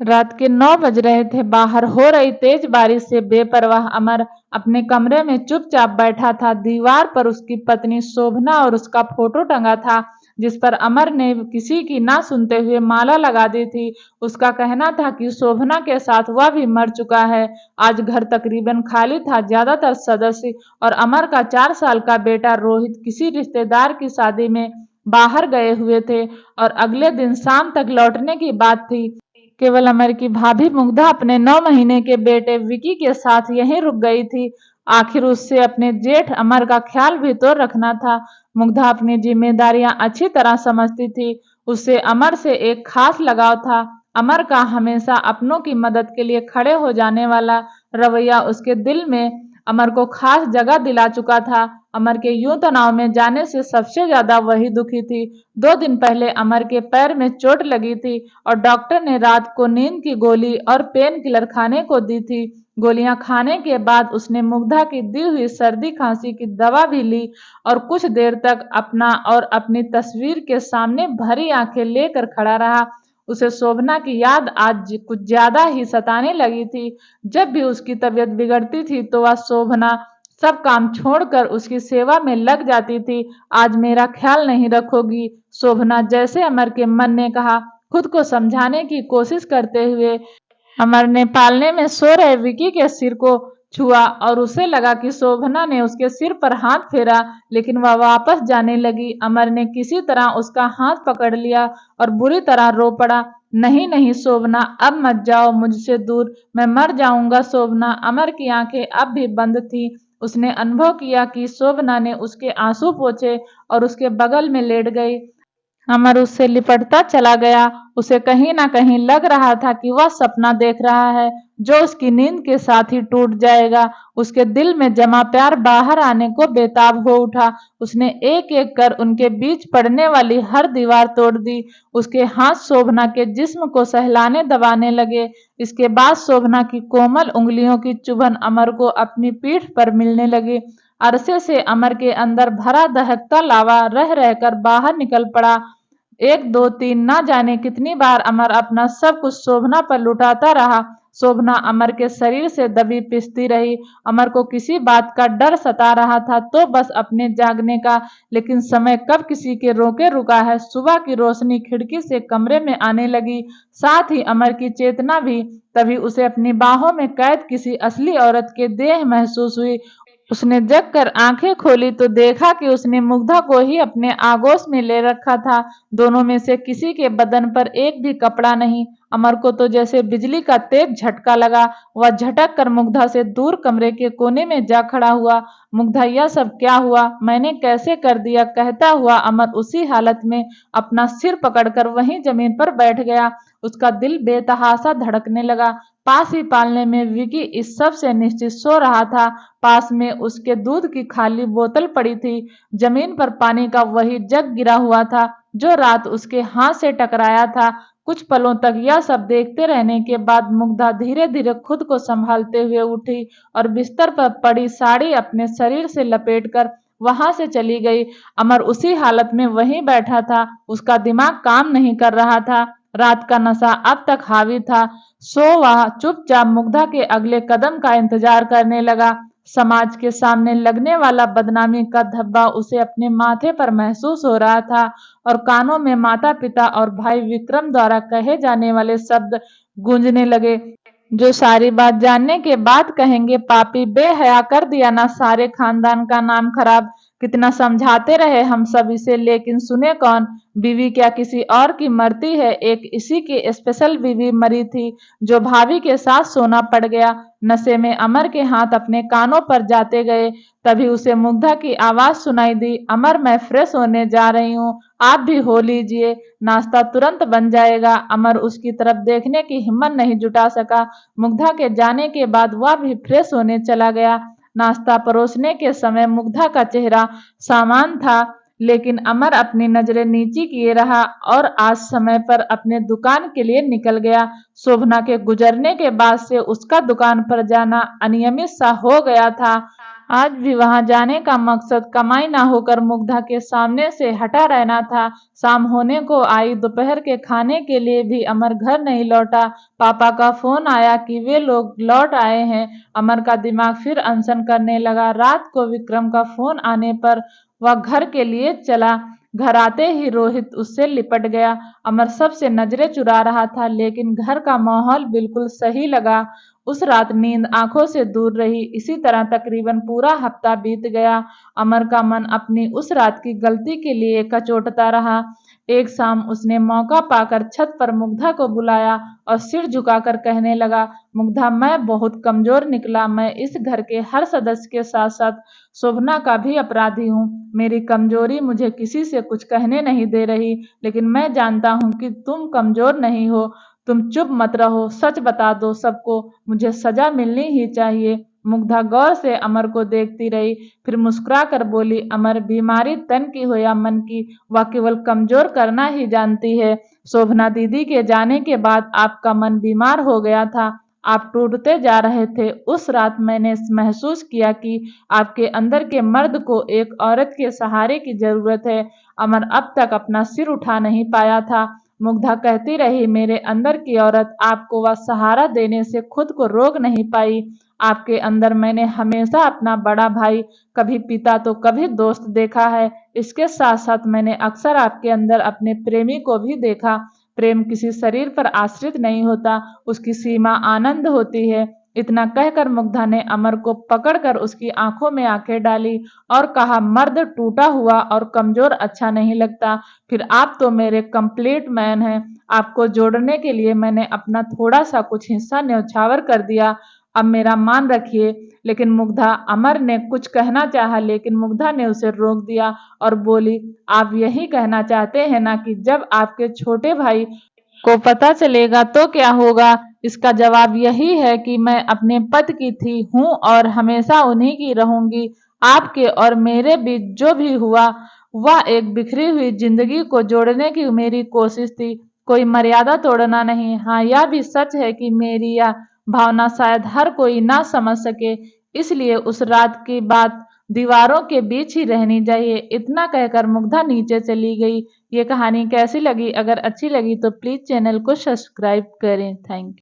रात के 9 बज रहे थे। बाहर हो रही तेज बारिश से बेपरवाह अमर अपने कमरे में चुपचाप बैठा था। दीवार पर उसकी पत्नी शोभना और उसका फोटो टंगा था, जिस पर अमर ने किसी की ना सुनते हुए माला लगा दी थी। उसका कहना था कि शोभना के साथ वह भी मर चुका है। आज घर तकरीबन खाली था, ज्यादातर सदस्य और अमर का 4 साल का बेटा रोहित किसी रिश्तेदार की शादी में बाहर गए हुए थे और अगले दिन शाम तक लौटने की बात थी। केवल अमर की भाभी मुग्धा अपने 9 महीने के बेटे विकी के साथ यहीं रुक गई थी। आखिर उससे अपने जेठ अमर का ख्याल भी तो रखना था। मुग्धा अपनी जिम्मेदारियां अच्छी तरह समझती थी। उससे अमर से एक खास लगाव था। अमर का हमेशा अपनों की मदद के लिए खड़े हो जाने वाला रवैया उसके दिल में अमर को खास जगह दिला चुका था। अमर के यूं तनाव में जाने से सबसे ज्यादा वही दुखी थी। 2 दिन पहले अमर के पैर में चोट लगी थी और डॉक्टर ने रात को नींद की गोली और पेन किलर खाने को दी थी। गोलियां खाने के बाद उसने मुग्धा की दी हुई सर्दी खांसी की दवा भी ली और कुछ देर तक अपना और अपनी तस्वीर के सामने भरी आंखें लेकर खड़ा रहा। उसे शोभना की याद आज कुछ ज्यादा ही सताने लगी थी। जब भी उसकी तबीयत बिगड़ती थी तो वह शोभना सब काम छोड़कर उसकी सेवा में लग जाती थी। आज मेरा ख्याल नहीं रखोगी शोभना, जैसे अमर के मन ने कहा। खुद को समझाने की कोशिश करते हुए अमर ने पालने में सो रहे विकी के सिर को छुआ और उसे लगा कि शोभना ने उसके सिर पर हाथ फेरा, लेकिन वह वापस जाने लगी। अमर ने किसी तरह उसका हाथ पकड़ लिया और बुरी तरह रो पड़ा। नहीं नहीं शोभना, अब मत जाओ मुझसे दूर, मैं मर जाऊंगा शोभना। अमर की आंखें अब भी बंद थी। उसने अनुभव किया कि शोभना ने उसके आंसू पोंछे और उसके बगल में लेट गई। अमर उससे लिपटता चला गया। उसे कहीं ना कहीं लग रहा था कि वह सपना देख रहा है जो उसकी नींद के साथ ही टूट जाएगा। उसके दिल में जमा प्यार बाहर आने को बेताब हो उठा। उसने एक एक कर उनके बीच पड़ने वाली हर दीवार तोड़ दी। उसके हाथ शोभना के जिस्म को सहलाने दबाने लगे। इसके बाद शोभना की कोमल उंगलियों की चुभन अमर को अपनी पीठ पर मिलने लगी। अरसे से अमर के अंदर भरा दहकता लावा रह रहकर बाहर निकल पड़ा। 1 2 3 ना जाने कितनी बार अमर अपना सब कुछ शोभना पर लुटाता रहा। शोभना अमर के शरीर से दबी पिसती रही। अमर को किसी बात का डर सता रहा था तो बस अपने जागने का, लेकिन समय कब किसी के रोके रुका है। सुबह की रोशनी खिड़की से कमरे में आने लगी, साथ ही अमर की चेतना भी। तभी उसे अपनी बाहों में कैद किसी असली औरत के देह महसूस हुई। उसने जग कर आंखें खोली तो देखा कि उसने मुग्धा को ही अपने आगोश में ले रखा था। दोनों में से किसी के बदन पर एक भी कपड़ा नहीं। अमर को तो जैसे बिजली का तेज झटका लगा। वह झटक कर मुग्धा से दूर कमरे के कोने में जा खड़ा हुआ। मुग्धा, यह सब क्या हुआ, मैंने कैसे कर दिया, कहता हुआ अमर उसी हालत में अपना सिर पकड़कर वहीं जमीन पर बैठ गया। उसका दिल बेतहाशा धड़कने लगा। पास ही पालने में विकी इस सब से निश्चित सो रहा था। पास में उसके दूध की खाली बोतल पड़ी थी। जमीन पर पानी का वही जग गिरा हुआ था जो रात उसके हाथ से टकराया था। कुछ पलों तक यह सब देखते रहने के बाद मुग्धा धीरे धीरे खुद को संभालते हुए उठी और बिस्तर पर पड़ी साड़ी अपने शरीर से लपेटकर वहां से चली गई। अमर उसी हालत में वहीं बैठा था। उसका दिमाग काम नहीं कर रहा था। रात का नशा अब तक हावी था। सो वह चुपचाप मुग्धा के अगले कदम का इंतजार करने लगा। समाज के सामने लगने वाला बदनामी का धब्बा उसे अपने माथे पर महसूस हो रहा था और कानों में माता पिता और भाई विक्रम द्वारा कहे जाने वाले शब्द गूंजने लगे, जो सारी बात जानने के बाद कहेंगे, पापी, बेहया, कर दिया ना सारे खानदान का नाम खराब। कितना समझाते रहे हम सब इसे, लेकिन सुने कौन। बीवी क्या किसी और की मरती है। एक इसी की स्पेशल बीवी मरी थी जो भाभी के साथ सोना पड़ गया। नशे में अमर के हाथ अपने कानों पर जाते गए। तभी उसे मुग्धा की आवाज सुनाई दी, अमर, मैं फ्रेश होने जा रही हूँ, आप भी हो लीजिए, नाश्ता तुरंत बन जाएगा। अमर उसकी तरफ देखने की हिम्मत नहीं जुटा सका। मुग्धा के जाने के बाद वह भी फ्रेश होने चला गया। नाश्ता परोसने के समय मुग्धा का चेहरा सामान था, लेकिन अमर अपनी नजरें नीची किए रहा और आज समय पर अपने दुकान के लिए निकल गया। शोभना के गुजरने के बाद से उसका दुकान पर जाना अनियमित सा हो गया था। आज भी वहां जाने का मकसद कमाई ना होकर मुग्धा के सामने से हटा रहना था। शाम होने को आई, दोपहर के खाने के लिए भी अमर घर नहीं लौटा। पापा का फोन आया कि वे लोग लौट आए हैं। अमर का दिमाग फिर अनशन करने लगा। रात को विक्रम का फोन आने पर वह घर के लिए चला। घर आते ही रोहित उससे लिपट गया। अमर सबसे नजरें चुरा रहा था, लेकिन घर का माहौल बिल्कुल सही लगा। उस रात नींद आंखों से दूर रही। इसी तरह तकरीबन पूरा हफ्ता बीत गया। अमर का मन अपनी उस रात की गलती के लिए कचोटता रहा। एक शाम उसने मौका पाकर छत पर मुग्धा को बुलाया और सिर झुकाकर कहने लगा, मुग्धा, मैं बहुत कमजोर निकला। मैं इस घर के हर सदस्य के साथ साथ शोभना का भी अपराधी हूँ। मेरी कमजोरी मुझे किसी से कुछ कहने नहीं दे रही, लेकिन मैं जानता हूँ कि तुम कमजोर नहीं हो। तुम चुप मत रहो, सच बता दो सबको। मुझे सजा मिलनी ही चाहिए। मुग्धा गौर से अमर को देखती रही, फिर मुस्कुरा कर बोली, अमर, बीमारी तन की हो या मन की, वह केवल कमजोर करना ही जानती है। शोभना दीदी के जाने के बाद आपका मन बीमार हो गया था। आप टूटते जा रहे थे। उस रात मैंने महसूस किया कि आपके अंदर के मर्द को एक औरत के सहारे की जरूरत है। अमर अब तक अपना सिर उठा नहीं पाया था। मुग्धा कहती रही, मेरे अंदर की औरत आपको वह सहारा देने से खुद को रोक नहीं पाई। आपके अंदर मैंने हमेशा अपना बड़ा भाई, कभी पिता तो कभी दोस्त देखा है। इसके साथ साथ मैंने अक्सर आपके अंदर अपने प्रेमी को भी देखा। प्रेम किसी शरीर पर आश्रित नहीं होता, उसकी सीमा आनंद होती है। इतना कहकर मुग्धा ने अमर को पकड़कर उसकी आंखों में आंखें डाली और कहा, मर्द टूटा हुआ और कमजोर अच्छा नहीं लगता। फिर आप तो मेरे कंप्लीट मैन हैं। आपको जोड़ने के लिए मैंने अपना थोड़ा सा कुछ हिस्सा न्यौछावर कर दिया। अब मेरा मान रखिए। लेकिन मुग्धा, अमर ने कुछ कहना चाहा, लेकिन मुग्धा ने उसे रोक दिया और बोली, आप यही कहना चाहते हैं ना कि जब आपके छोटे भाई को पता चलेगा तो क्या होगा? इसका जवाब यही है कि मैं अपने पद की थी, हूँ और हमेशा उन्हीं की रहूंगी। आपके और मेरे बीच जो भी हुआ वह एक बिखरी हुई जिंदगी को जोड़ने की मेरी कोशिश थी, कोई मर्यादा तोड़ना नहीं। हाँ, यह भी सच है कि मेरी यह भावना शायद हर कोई ना समझ सके, इसलिए उस रात की बात दीवारों के बीच ही रहनी चाहिए। इतना कहकर मुग्धा नीचे चली गई। ये कहानी कैसी लगी? अगर अच्छी लगी तो प्लीज चैनल को सब्सक्राइब करें। Thank you.